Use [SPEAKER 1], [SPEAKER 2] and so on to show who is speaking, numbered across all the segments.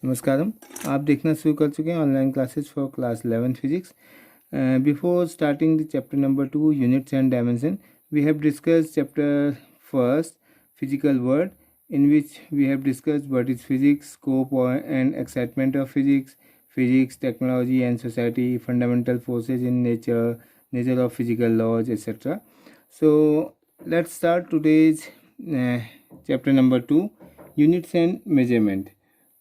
[SPEAKER 1] नमस्कारम। आप देखना शुरू कर चुके हैं online classes for class 11 physics. Before starting the chapter number 2 units and dimension, we have discussed chapter first physical world, in which we have discussed what is physics, scope and excitement of physics, technology and society, fundamental forces in nature, nature of physical laws, etc. So let's start today's chapter number 2, units and measurement.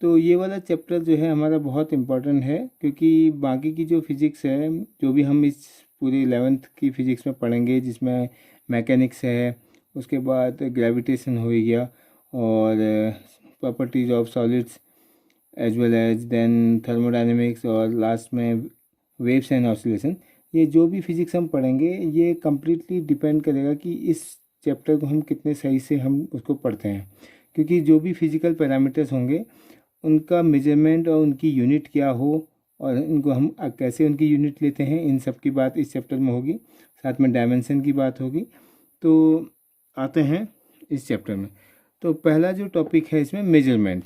[SPEAKER 1] तो ये वाला chapter जो है हमारा बहुत important है, क्योंकि बाकी की जो फिज़िक्स है, जो भी हम इस पूरी 11th की फ़िज़िक्स में पढ़ेंगे, जिसमें मैकेनिक्स है, उसके बाद ग्रेविटेशन हो गया और properties of solids as well as then thermodynamics और लास्ट में वेव्स एंड ऑसिलेशन, ये जो भी फिज़िक्स हम पढ़ेंगे ये कम्प्लीटली डिपेंड करेगा कि इस चैप्टर को हम कितने सही से हम उसको पढ़ते हैं। क्योंकि जो भी फिज़िकल पैरामीटर्स होंगे उनका मेजरमेंट और उनकी यूनिट क्या हो और इनको हम कैसे उनकी यूनिट लेते हैं, इन सब की बात इस चैप्टर में होगी। साथ में डायमेंशन की बात होगी। तो आते हैं इस चैप्टर में। तो पहला जो टॉपिक है इसमें मेजरमेंट।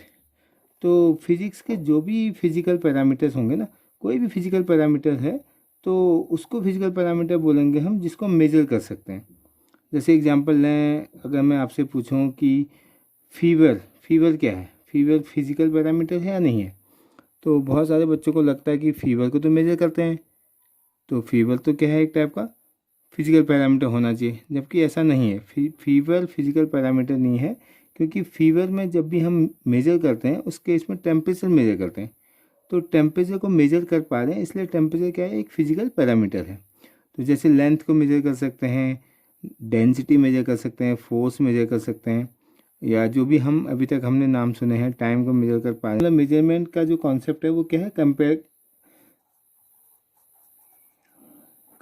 [SPEAKER 1] तो फिज़िक्स के जो भी फिज़िकल पैरामीटर्स होंगे ना, कोई भी फिज़िकल पैरामीटर है तो उसको फिज़िकल पैरामीटर बोलेंगे हम, जिसको मेजर कर सकते हैं। जैसे एग्जांपल लें, अगर मैं आपसे पूछूं कि फीवर क्या है, फीवर फिज़िकल पैरामीटर है या नहीं है, तो बहुत सारे बच्चों को लगता है कि फीवर को तो मेजर करते हैं, तो फीवर तो क्या है, एक टाइप का फिज़िकल पैरामीटर होना चाहिए, जबकि ऐसा नहीं है। फीवर फिज़िकल पैरामीटर नहीं है, क्योंकि फीवर में जब भी हम मेजर करते हैं उस केस में टेम्परेचर मेजर करते हैं, तो टेम्परेचर को मेजर कर पा रहे हैं, इसलिए टेम्परेचर क्या है, एक फिज़िकल पैरामीटर है। तो जैसे लेंथ को मेजर कर सकते हैं, डेंसिटी मेजर कर सकते हैं, फोर्स मेजर कर सकते हैं, या जो भी हम अभी तक हमने नाम सुने हैं, टाइम को मेजर कर पा रहे हैं। मतलब मेजरमेंट का जो कॉन्सेप्ट है वो क्या है,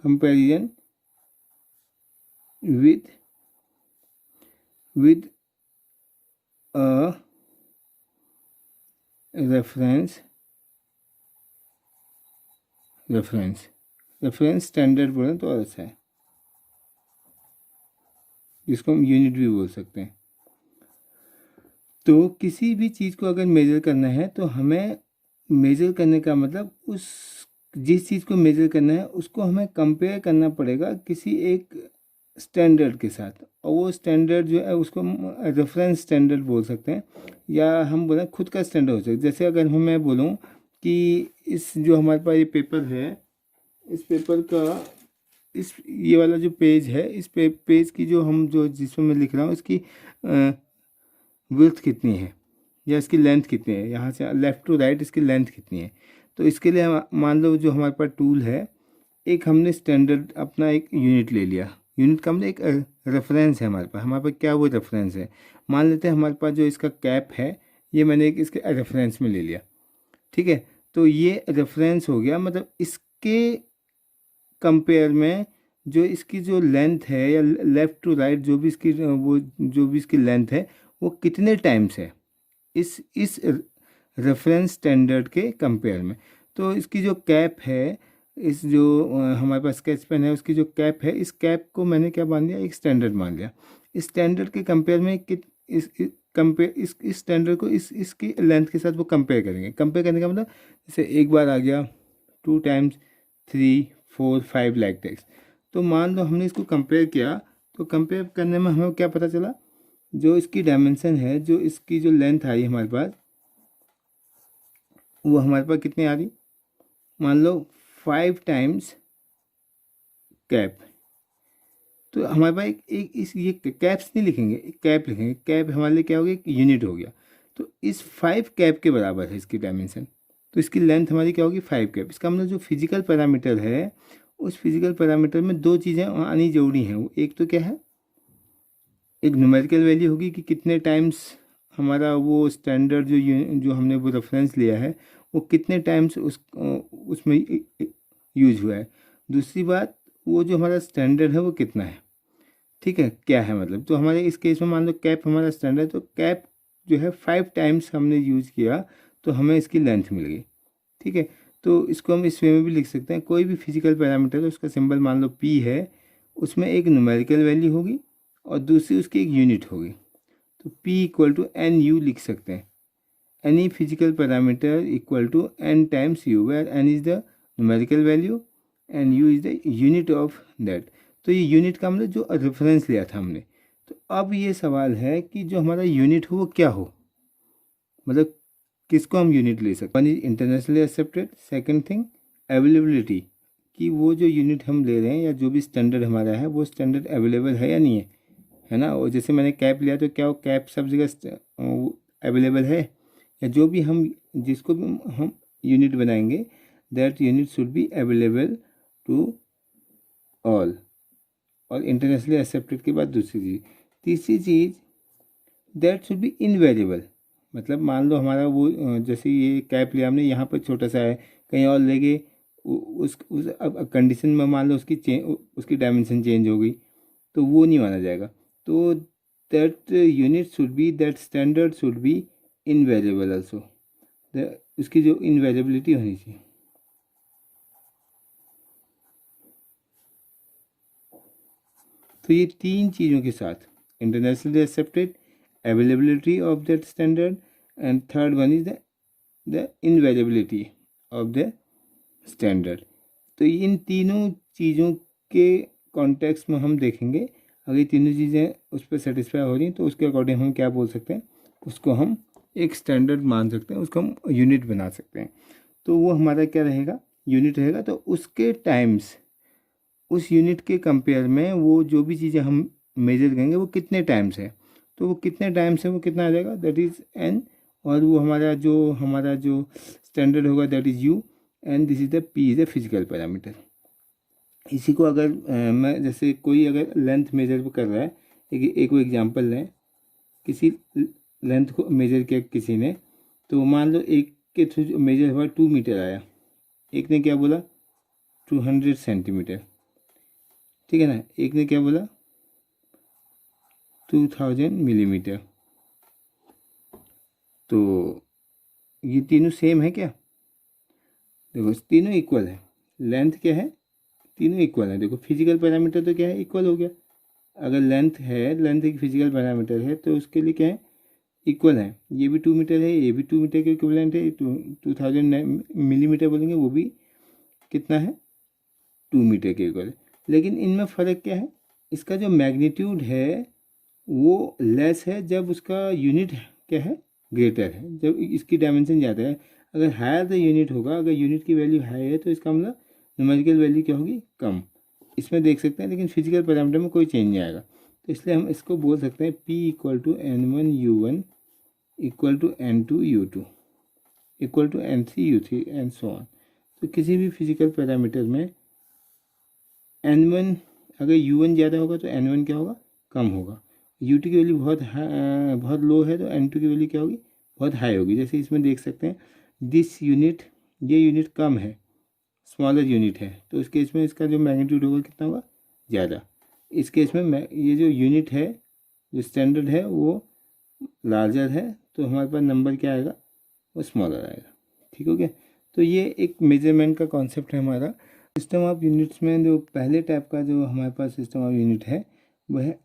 [SPEAKER 1] comparison with a reference standard बोले तो अच्छा है, जिसको हम यूनिट भी बोल सकते हैं। तो किसी भी चीज़ को अगर मेज़र करना है तो हमें मेज़र करने का मतलब उस जिस चीज़ को मेज़र करना है उसको हमें कंपेयर करना पड़ेगा किसी एक स्टैंडर्ड के साथ, और वो स्टैंडर्ड जो है उसको रेफरेंस स्टैंडर्ड बोल सकते हैं, या हम बोलें खुद का स्टैंडर्ड हो सकता है। जैसे अगर मैं बोलूँ कि इस जो हमारे पास ये पेपर है, इस पेपर का ये वाला जो पेज है, इस पेज की जो जिसमें मैं लिख रहा हूँ, इसकी विड्थ कितनी है या इसकी लेंथ कितनी है, यहाँ से लेफ़्ट टू राइट इसकी लेंथ कितनी है। तो इसके लिए मान लो जो हमारे पास टूल है, एक हमने स्टैंडर्ड अपना एक यूनिट ले लिया। यूनिट का मतलब एक रेफरेंस है हमारे पास क्या वो रेफरेंस है। मान लेते हैं हमारे पास जो इसका कैप है, ये मैंने एक इसके रेफरेंस में ले लिया, ठीक है। तो ये रेफरेंस हो गया, मतलब इसके कंपेयर में जो इसकी जो लेंथ है या लेफ़्ट टू राइट जो भी इसकी जो भी इसकी लेंथ है वो कितने टाइम्स है इस रेफरेंस स्टैंडर्ड के कंपेयर में। तो इसकी जो कैप है, इस जो हमारे पास स्केच पेन है उसकी जो कैप है, इस कैप को मैंने क्या मान लिया, एक स्टैंडर्ड मान लिया। इस स्टैंडर्ड के कंपेयर में इस स्टैंडर्ड को इसकी लेंथ के साथ वो कंपेयर करेंगे। कंपेयर करने का मतलब जैसे एक बार आ गया, 2 टाइम्स, 3, 4, 5 लाइक दैट। तो मान लो हमने इसको कंपेयर किया, तो कंपेयर करने में हमें क्या पता चला, जो इसकी डायमेंशन है, जो इसकी जो लेंथ आई हमारे पास, वो हमारे पास कितनी आ रही, मान लो 5 टाइम्स कैप। तो हमारे पास ये कैप्स नहीं लिखेंगे, कैप लिखेंगे। कैप हमारे लिए क्या हो गया, एक यूनिट हो गया। तो इस 5 कैप के बराबर है इसकी डायमेंशन। तो इसकी लेंथ हमारी क्या होगी, 5 कैप। इसका मतलब जो फिजिकल पैरामीटर है, उस फिजिकल पैरामीटर में 2 चीज़ें आनी जरूरी हैं। वो एक तो क्या है, एक न्यूमेरिकल वैल्यू होगी कि कितने टाइम्स हमारा वो स्टैंडर्ड जो हमने वो रेफरेंस लिया है वो कितने टाइम्स उसमें यूज हुआ है। दूसरी बात, वो जो हमारा स्टैंडर्ड है वो कितना है, ठीक है, क्या है मतलब। तो हमारे इस केस में मान लो कैप हमारा स्टैंडर्ड, तो कैप जो है 5 टाइम्स हमने यूज़ किया तो हमें इसकी लेंथ मिल गई, ठीक है। तो इसको हम इस वे में भी लिख सकते हैं, कोई भी फिजिकल पैरामीटर है उसका सिंबल मान लो P है, उसमें एक न्यूमेरिकल वैल्यू होगी और दूसरी उसकी एक यूनिट होगी। तो P = NU लिख सकते हैं, any physical parameter equal to n times u, where n is the numerical value and u is the unit of that। तो ये यूनिट का मतलब जो रेफरेंस लिया था हमने। तो अब ये सवाल है कि जो हमारा यूनिट हो वो क्या हो, मतलब किसको हम यूनिट ले सकते हैं। One is internationally accepted, second thing availability, कि वो जो यूनिट हम ले रहे हैं या जो भी स्टैंडर्ड हमारा है वो स्टैंडर्ड अवेलेबल है या नहीं है ना। और जैसे मैंने कैप लिया तो क्या वो कैप सब जगह अवेलेबल है, या जो भी हम जिसको भी हम यूनिट बनाएंगे that unit should be available to all. और इंटरनेशनली एक्सेप्टेड के बाद दूसरी चीज़, तीसरी चीज़ दैट शुड बी इनवेरिएबल। मतलब मान लो हमारा वो जैसे ये कैप लिया हमने, यहाँ पर छोटा सा है, कहीं और ले गए उस अब कंडीशन में मान लो उसकी डायमेंशन चेंज हो गई तो वो नहीं माना जाएगा। तो that unit should B, that standard should be invariable also, उसकी जो इनवेरिएबिलिटी होनी चाहिए। तो ये तीन चीज़ों के साथ internationally accepted, availability of that standard and third one is the invariability of the standard. तो इन तीनों चीज़ों के कॉन्टेक्स्ट में हम देखेंगे, अगर ये तीनों चीज़ें उस पर सेटिस्फाई हो रही तो उसके अकॉर्डिंग हम क्या बोल सकते हैं, उसको हम एक स्टैंडर्ड मान सकते हैं, उसको हम यूनिट बना सकते हैं। तो वो हमारा क्या रहेगा, यूनिट रहेगा। तो उसके टाइम्स उस यूनिट के कंपेयर में वो जो भी चीज़ें हम मेजर करेंगे वो कितने टाइम्स है, तो वो कितने टाइम्स है वो कितना आ जाएगा, दैट इज़ एन। और वो हमारा जो स्टैंडर्ड होगा that is you, and this is the P is the physical parameter. इसी को अगर मैं जैसे कोई अगर लेंथ मेजर कर रहा है, एक वो एग्जांपल लें, किसी लेंथ को मेजर किया किसी ने, तो मान लो एक के थ्रू मेजर हुआ 2 मीटर आया, एक ने क्या बोला 200 सेंटीमीटर, ठीक है ना, एक ने क्या बोला 2000 मिलीमीटर। तो ये तीनों सेम है क्या, देखो तीनों इक्वल है। लेंथ क्या है, तीनों इक्वल है। देखो फिजिकल पैरामीटर तो क्या है, इक्वल हो गया। अगर लेंथ है, लेंथ एक फिजिकल पैरामीटर है तो उसके लिए क्या है, इक्वल है। ये भी 2 मीटर है, ये भी 2 मीटर के इक्विवेलेंट है। 2000 मिलीमीटर बोलेंगे वो भी कितना है, 2 मीटर के इक्वल है। लेकिन इनमें फ़र्क क्या है, इसका जो मैग्नीट्यूड है वो लेस है जब उसका यूनिट क्या है, ग्रेटर है, जब इसकी डायमेंशन ज़्यादा है। अगर हायर द यूनिट होगा, अगर यूनिट की वैल्यू हाई है तो इसका मतलब न्यूमेरिकल वैल्यू क्या होगी, कम। इसमें देख सकते हैं, लेकिन फिजिकल पैरामीटर में कोई चेंज नहीं आएगा। तो इसलिए हम इसको बोल सकते हैं P equal to N1 U1 equal to N2 U2 equal to N3 U3 and so on. तो किसी भी फिजिकल पैरामीटर में N1 अगर U1 ज़्यादा होगा तो N1 क्या होगा, कम होगा। U2 की वैल्यू बहुत लो है तो N2 की वैल्यू क्या होगी, बहुत हाई होगी। जैसे इसमें देख सकते हैं दिस यूनिट, ये यूनिट कम है, स्मॉलर यूनिट है, तो इस केस में इसका जो मैग्नीट्यूड होगा कितना होगा, ज़्यादा। इस केस में ये जो यूनिट है, जो स्टैंडर्ड है वो लार्जर है, तो हमारे पास नंबर क्या आएगा, वो स्मॉलर आएगा। ठीक हो गया। तो ये एक मेजरमेंट का कॉन्सेप्ट है हमारा। सिस्टम ऑफ यूनिट्स में जो पहले टाइप का जो हमारे पास सिस्टम ऑफ यूनिट है वो है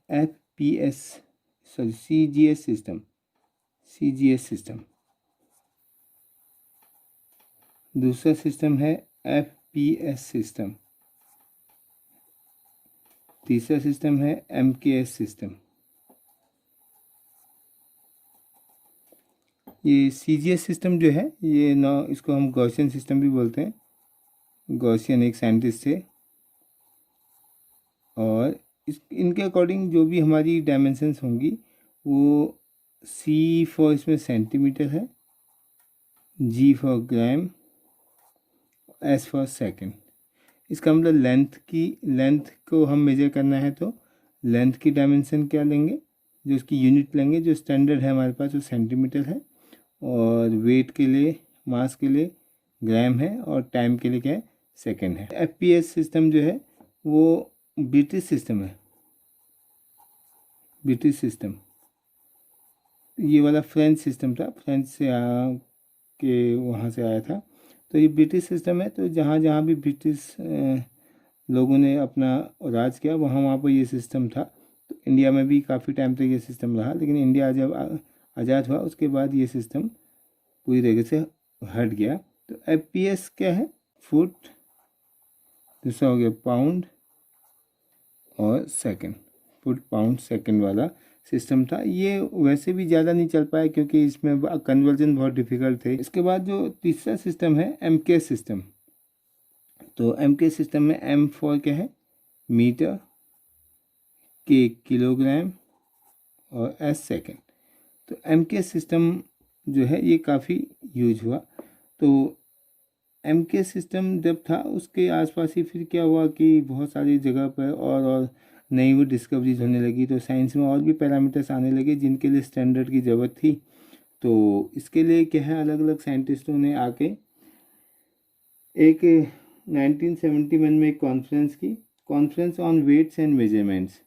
[SPEAKER 1] CGS सिस्टम। दूसरा सिस्टम है FPS सिस्टम। तीसरा सिस्टम है MKS सिस्टम। ये CGS सिस्टम जो है ये इसको हम गॉसियन सिस्टम भी बोलते हैं। गॉसियन एक साइंटिस्ट थे, और इनके अकॉर्डिंग जो भी हमारी डायमेंशंस होंगी वो C फॉर इसमें सेंटीमीटर है, G for gram, S for second. इसका मतलब लेंथ को हम मेजर करना है तो लेंथ की डायमेंशन क्या लेंगे, जो उसकी यूनिट लेंगे, जो स्टैंडर्ड है हमारे पास वो सेंटीमीटर है, और वेट के लिए, मास के लिए ग्राम है, और टाइम के लिए क्या है, सेकंड है। FPS सिस्टम जो है वो ब्रिटिश सिस्टम है, ब्रिटिश सिस्टम। ये वाला फ्रेंच सिस्टम था, फ्रेंच से के वहाँ से आया था। तो ये ब्रिटिश सिस्टम है, तो जहाँ जहाँ भी ब्रिटिश लोगों ने अपना राज किया वहाँ पर ये सिस्टम था। तो इंडिया में भी काफ़ी टाइम तक ये सिस्टम रहा, लेकिन इंडिया जब आज़ाद हुआ उसके बाद ये सिस्टम पूरी तरीके से हट गया। तो FPS क्या है, फुट, दूसरा हो गया पाउंड और सेकंड, फुट पाउंड सेकंड वाला सिस्टम था। ये वैसे भी ज़्यादा नहीं चल पाया क्योंकि इसमें कन्वर्जन बहुत डिफ़िकल्ट थे। इसके बाद जो तीसरा सिस्टम है MK सिस्टम। तो MK सिस्टम में M फॉर क्या है, मीटर, K किलोग्राम और S सेकंड। तो MK सिस्टम जो है ये काफ़ी यूज हुआ। तो MK सिस्टम जब था उसके आसपास ही फिर क्या हुआ कि बहुत सारी जगह पर और नई वो डिस्कवरीज होने लगी। तो साइंस में और भी पैरामीटर्स आने लगे जिनके लिए स्टैंडर्ड की ज़रूरत थी। तो इसके लिए क्या है, अलग अलग साइंटिस्टों ने आके एक 1971 में एक कॉन्फ्रेंस की, conference on weights and measurements.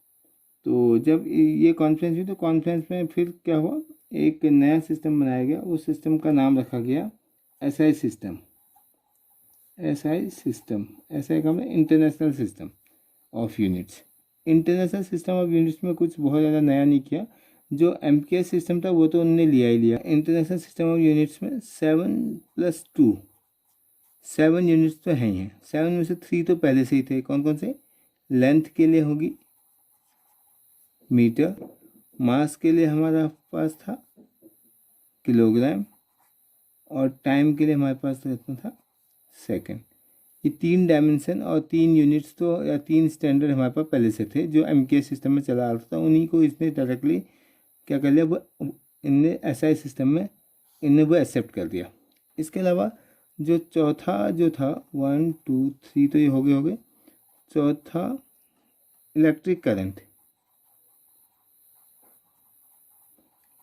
[SPEAKER 1] तो जब ये कॉन्फ्रेंस हुई तो कॉन्फ्रेंस में फिर क्या हुआ, एक नया सिस्टम बनाया गया। उस सिस्टम का नाम रखा गया SI system. SI system, SI का मतलब international system of units. International system of units में कुछ बहुत ज़्यादा नया नहीं किया। जो MK सिस्टम था वो तो उन्होंने लिया ही लिया। इंटरनेशनल सिस्टम ऑफ यूनिट्स में 7+2 7 यूनिट्स तो हैं ही हैं। 7 में से 3 तो पहले से ही थे। कौन कौन से, लेंथ के लिए होगी मीटर, मास के लिए हमारा पास था किलोग्राम और टाइम के लिए हमारे पास कितना था, सेकंड। ये 3 डायमेंशन और 3 यूनिट्स तो या 3 स्टैंडर्ड हमारे पास पहले से थे जो MK सिस्टम में चला आ रहा था। उन्हीं को इसने डायरेक्टली क्या कर लिया, वो इनने SI सिस्टम में इनने वो एक्सेप्ट कर दिया। इसके अलावा जो चौथा जो था 1 2 3 तो ये हो गए। चौथा इलेक्ट्रिक करंट।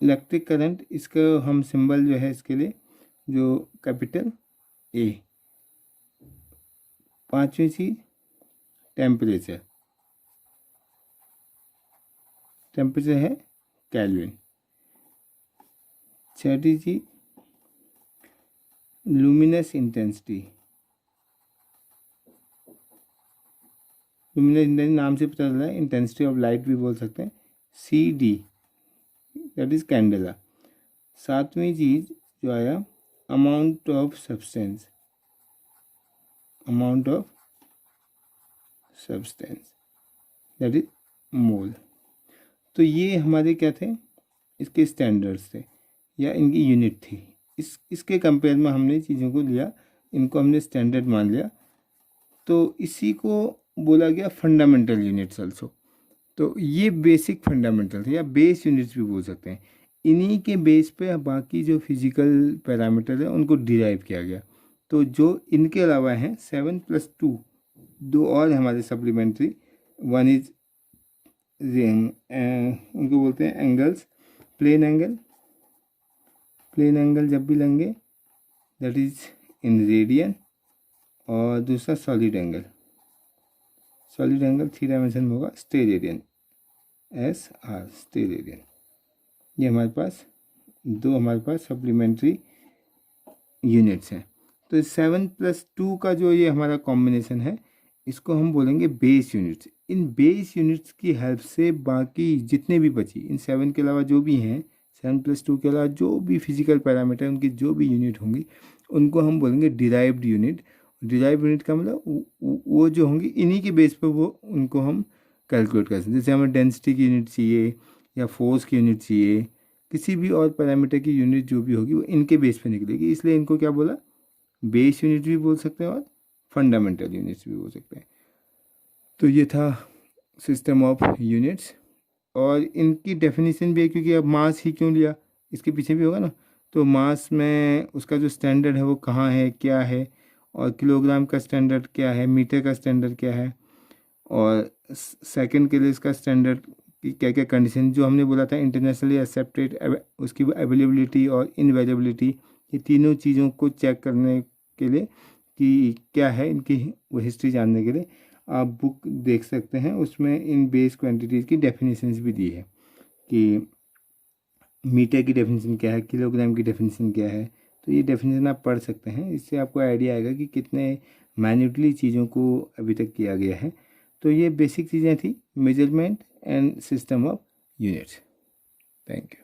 [SPEAKER 1] इलेक्ट्रिक करंट, इसका हम सिंबल जो है इसके लिए जो कैपिटल A। पांचवी चीज टेम्परेचर, टेम्परेचर है केल्विन। छठी चीज लुमिनस इंटेंसिटी। लुमिनस इंटेंसिटी नाम से पता चल रहा है, इंटेंसिटी ऑफ लाइट भी बोल सकते हैं, CD, दैट इज कैंडेला। सातवीं चीज जो आया amount of substance, amount of substance that is mole. तो ये हमारे क्या थे, इसके स्टैंडर्ड्स थे या इनकी यूनिट थी। इसके कंपेयर में हमने चीज़ों को लिया, इनको हमने स्टैंडर्ड मान लिया। तो इसी को बोला गया फंडामेंटल यूनिट्स आल्सो। तो ये बेसिक फंडामेंटल थे या बेस यूनिट्स भी बोल सकते हैं। इन्हीं के बेस पे बाकी जो फिजिकल पैरामीटर है उनको डिराइव किया गया। तो जो इनके अलावा हैं 7+2 दो और हमारे सप्लीमेंट्री, वन इज उनको बोलते हैं angles. Plane angle, plane angle जब भी लेंगे दैट इज इन रेडियन, और दूसरा solid angle. Solid angle 3 dimension में होगा, स्टेरेडियन, SR स्टेरेडियन। ये हमारे पास सप्लीमेंट्री यूनिट्स हैं। तो 7+2 का जो ये हमारा कॉम्बिनेशन है इसको हम बोलेंगे बेस यूनिट्स। इन बेस यूनिट्स की हेल्प से बाकी जितने भी बची, इन 7 के अलावा जो भी हैं, 7+2 के अलावा जो भी फिजिकल पैरामीटर उनकी जो भी यूनिट होंगी उनको हम बोलेंगे डिराइव्ड यूनिट। डिराइव्ड यूनिट का मतलब वो जो होंगी इन्हीं के बेस पर वो उनको हम कैलकुलेट कर सकते हैं। जैसे हमें डेंसिटी की यूनिट चाहिए या फोर्स की यूनिट चाहिए, किसी भी और पैरामीटर की यूनिट जो भी होगी वो इनके बेस पे निकलेगी। इसलिए इनको क्या बोला, बेस यूनिट भी बोल सकते हैं और फंडामेंटल यूनिट्स भी बोल सकते हैं। तो ये था सिस्टम ऑफ यूनिट्स और इनकी डेफिनेशन भी है, क्योंकि अब मास ही क्यों लिया, इसके पीछे भी होगा ना। तो मास में उसका जो स्टैंडर्ड है वो कहाँ है, क्या है, और किलोग्राम का स्टैंडर्ड क्या है, मीटर का स्टैंडर्ड क्या है, और सेकंड के लिए इसका स्टैंडर्ड की क्या क्या कंडीशन जो हमने बोला था, इंटरनेशनली एक्सेप्टेड, उसकी अवेलेबिलिटी और इनअवेलेबिलिटी, ये तीनों चीज़ों को चेक करने के लिए कि क्या है इनकी वो हिस्ट्री जानने के लिए आप बुक देख सकते हैं। उसमें इन बेस क्वांटिटीज़ की डेफिनेशंस भी दी है कि मीटर की डेफिनेशन क्या है, किलोग्राम की डेफिनेशन क्या है। तो ये डेफिनेशन आप पढ़ सकते हैं, इससे आपको आइडिया आएगा कि कितने मैन्युटली चीज़ों को अभी तक किया गया है। तो ये बेसिक चीज़ें थी, measurement and system of units. Thank you.